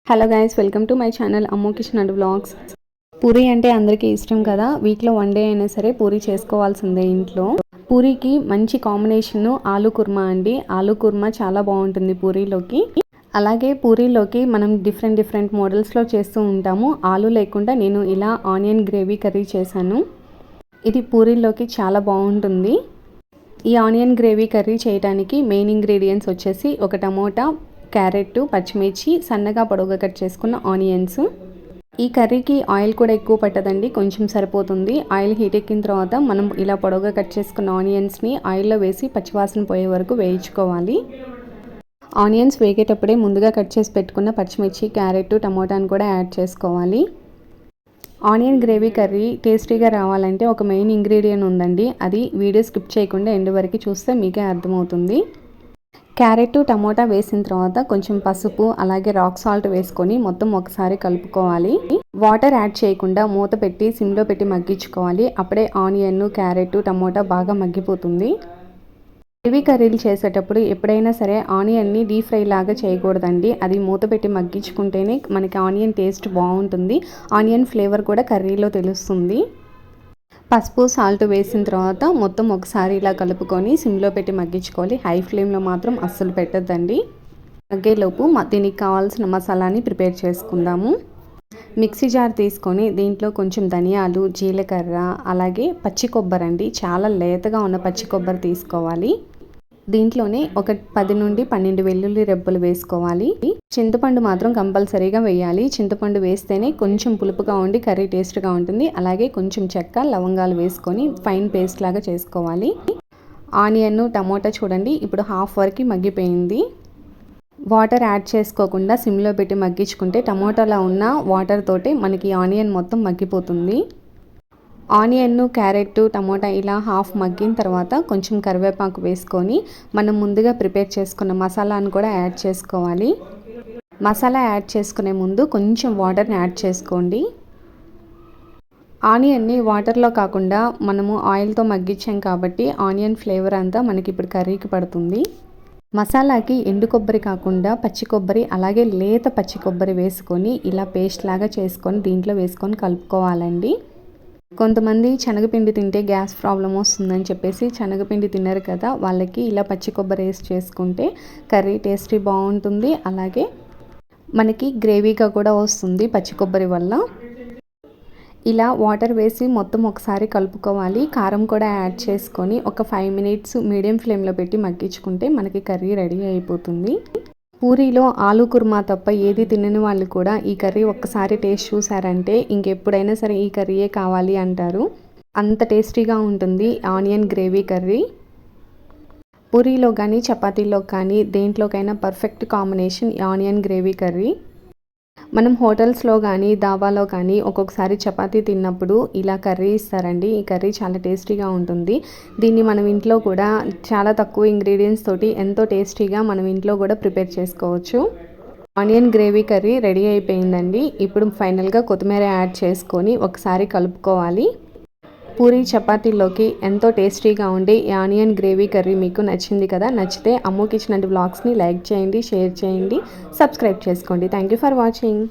Hello guys, welcome to my channel Ammu kitchen and vlogs. Puri అంటే అందరికీ ఇష్టం కదా. వీక్లో 1 డే అయినా సరే పూరి చేసుకోవాల్సిందే ఇంట్లో. పూరికి మంచి కాంబినేషన్ ఆలూ కుర్మా అండి. ఆలూ కుర్మా చాలా బాగుంటుంది పూరీలోకి. అలాగే పూరీలోకి మనం డిఫరెంట్ మోడల్స్లో చేస్తూ ఉంటాము. ఆలూ లేకుండా నేను ఇలా ఆనియన్ గ్రేవీ కర్రీ చేశాను. ఇది పూరీలోకి చాలా బాగుంటుంది. ఈ ఆనియన్ గ్రేవీ కర్రీ చేయడానికి మెయిన్ ఇంగ్రీడియంట్స్ వచ్చేసి ఒక టమోటా, క్యారెట్, పచ్చిమిర్చి, సన్నగా పొడవుగా కట్ చేసుకున్న ఆనియన్స్. ఈ కర్రీకి ఆయిల్ కూడా ఎక్కువ పట్టదండి, కొంచెం సరిపోతుంది. ఆయిల్ హీట్ ఎక్కిన తర్వాత మనం ఇలా పొడవుగా కట్ చేసుకున్న ఆనియన్స్ని ఆయిల్లో వేసి పచ్చివాసన పోయే వరకు వేయించుకోవాలి. ఆనియన్స్ వేగేటప్పుడే ముందుగా కట్ చేసి పెట్టుకున్న పచ్చిమిర్చి, క్యారెట్, టమోటాను కూడా యాడ్ చేసుకోవాలి. ఆనియన్ గ్రేవీ కర్రీ టేస్టీగా రావాలంటే ఒక మెయిన్ ఇంగ్రీడియంట్ ఉందండి. అది వీడియో స్కిప్ చేయకుండా ఎండ్ వరకు చూస్తే మీకే అర్థమవుతుంది. క్యారెట్, టమోటా వేసిన తర్వాత కొంచెం పసుపు అలాగే రాక్ సాల్ట్ వేసుకొని మొత్తం ఒకసారి కలుపుకోవాలి. వాటర్ యాడ్ చేయకుండా మూత పెట్టి సిమ్లో పెట్టి మగ్గించుకోవాలి. అప్పుడే ఆనియన్, క్యారెట్, టమోటా బాగా మగ్గిపోతుంది. గ్రేవీ కర్రీలు చేసేటప్పుడు ఎప్పుడైనా సరే ఆనియన్ని డీప్ ఫ్రై లాగా చేయకూడదండి. అది మూత పెట్టి మగ్గించుకుంటేనే మనకి ఆనియన్ టేస్ట్ బాగుంటుంది. ఆనియన్ ఫ్లేవర్ కూడా కర్రీలో తెలుస్తుంది. పసుపు, సాల్ట్ వేసిన తర్వాత మొత్తం ఒకసారి ఇలా కలుపుకొని సిమ్లో పెట్టి మగ్గించుకోవాలి. హై ఫ్లేమ్లో మాత్రం అస్సలు పెట్టద్దండి. మగ్గేలోపు దీనికి కావాల్సిన మసాలాని ప్రిపేర్ చేసుకుందాము. మిక్సీ జార్ తీసుకొని దీంట్లో కొంచెం ధనియాలు, జీలకర్ర అలాగే పచ్చి కొబ్బరి అండి, చాలా లేతగా ఉన్న పచ్చి కొబ్బరి తీసుకోవాలి. దీంట్లోనే ఒక 10 నుండి 12 వెల్లుల్లి రెబ్బలు వేసుకోవాలి. చింతపండు మాత్రం కంపల్సరీగా వేయాలి. చింతపండు వేస్తేనే కొంచెం పులుపుగా ఉండి కర్రీ టేస్ట్గా ఉంటుంది. అలాగే కొంచెం చెక్క, లవంగాలు వేసుకొని ఫైన్ పేస్ట్ లాగా చేసుకోవాలి. ఆనియన్, టమోటా చూడండి ఇప్పుడు హాఫ్ వరకు మగ్గిపోయింది. వాటర్ యాడ్ చేసుకోకుండా సిమ్లో పెట్టి మగ్గించుకుంటే టమోటాలో ఉన్న వాటర్ తోటి మనకి ఆనియన్ మొత్తం మగ్గిపోతుంది. ఆనియన్, క్యారెట్, టమోటా ఇలా హాఫ్ మగ్గిన తర్వాత కొంచెం కరివేపాకు వేసుకొని మనం ముందుగా ప్రిపేర్ చేసుకున్న మసాలాను కూడా యాడ్ చేసుకోవాలి. మసాలా యాడ్ చేసుకునే ముందు కొంచెం వాటర్ని యాడ్ చేసుకోండి. ఆనియన్ని వాటర్లో కాకుండా మనము ఆయిల్తో మగ్గించాం కాబట్టి ఆనియన్ ఫ్లేవర్ అంతా మనకి ఇప్పుడు కర్రీకి పడుతుంది. మసాలాకి ఎండు కొబ్బరి కాకుండా పచ్చి కొబ్బరి అలాగే లేత పచ్చి కొబ్బరి వేసుకొని ఇలా పేస్ట్ లాగా చేసుకొని దీంట్లో వేసుకొని కలుపుకోవాలండి. కొంతమంది శనగపిండి తింటే గ్యాస్ ప్రాబ్లం వస్తుందని చెప్పేసి శనగపిండి తిన్నారు కదా, వాళ్ళకి ఇలా పచ్చి కొబ్బరి వేసి చేసుకుంటే కర్రీ టేస్టీ బాగుంటుంది. అలాగే మనకి గ్రేవీగా కూడా వస్తుంది పచ్చి కొబ్బరి వల్ల. ఇలా వాటర్ వేసి మొత్తం ఒకసారి కలుపుకోవాలి. కారం కూడా యాడ్ చేసుకొని ఒక 5 మినిట్స్ మీడియం ఫ్లేమ్లో పెట్టి మగ్గించుకుంటే మనకి కర్రీ రెడీ అయిపోతుంది. పూరీలో ఆలూ కుర్మా తప్ప ఏది తినని వాళ్ళు కూడా ఈ కర్రీ ఒక్కసారి టేస్ట్ చూసారంటే ఇంకెప్పుడైనా సరే ఈ కర్రీయే కావాలి అంటారు. అంత టేస్టీగా ఉంటుంది ఆనియన్ గ్రేవీ కర్రీ. పూరీలో కానీ చపాతీలో కానీ దేంట్లోకైనా perfect combination onion gravy curry. మనం హోటల్స్లో కానీ దాబాలో కానీ ఒక్కొక్కసారి చపాతీ తిన్నప్పుడు ఇలా కర్రీ ఇస్తారండి. ఈ కర్రీ చాలా టేస్టీగా ఉంటుంది. దీన్ని మనం ఇంట్లో కూడా చాలా తక్కువ ఇంగ్రీడియంట్స్ తోటి ఎంతో టేస్టీగా మనం ఇంట్లో కూడా ప్రిపేర్ చేసుకోవచ్చు. ఆనియన్ గ్రేవీ కర్రీ రెడీ అయిపోయిందండి. ఇప్పుడు ఫైనల్గా కొత్తిమీర యాడ్ చేసుకొని ఒకసారి కలుపుకోవాలి. పూరీ చపాతీలోకి ఎంతో టేస్టీగా ఉండే ఈ ఆనియన్ గ్రేవీ కర్రీ మీకు నచ్చింది కదా. నచ్చితే అమ్ము కిచెన్ అండ్ వ్లాగ్స్ని లైక్ చేయండి, షేర్ చేయండి, సబ్స్క్రైబ్ చేసుకోండి. Thank you for watching.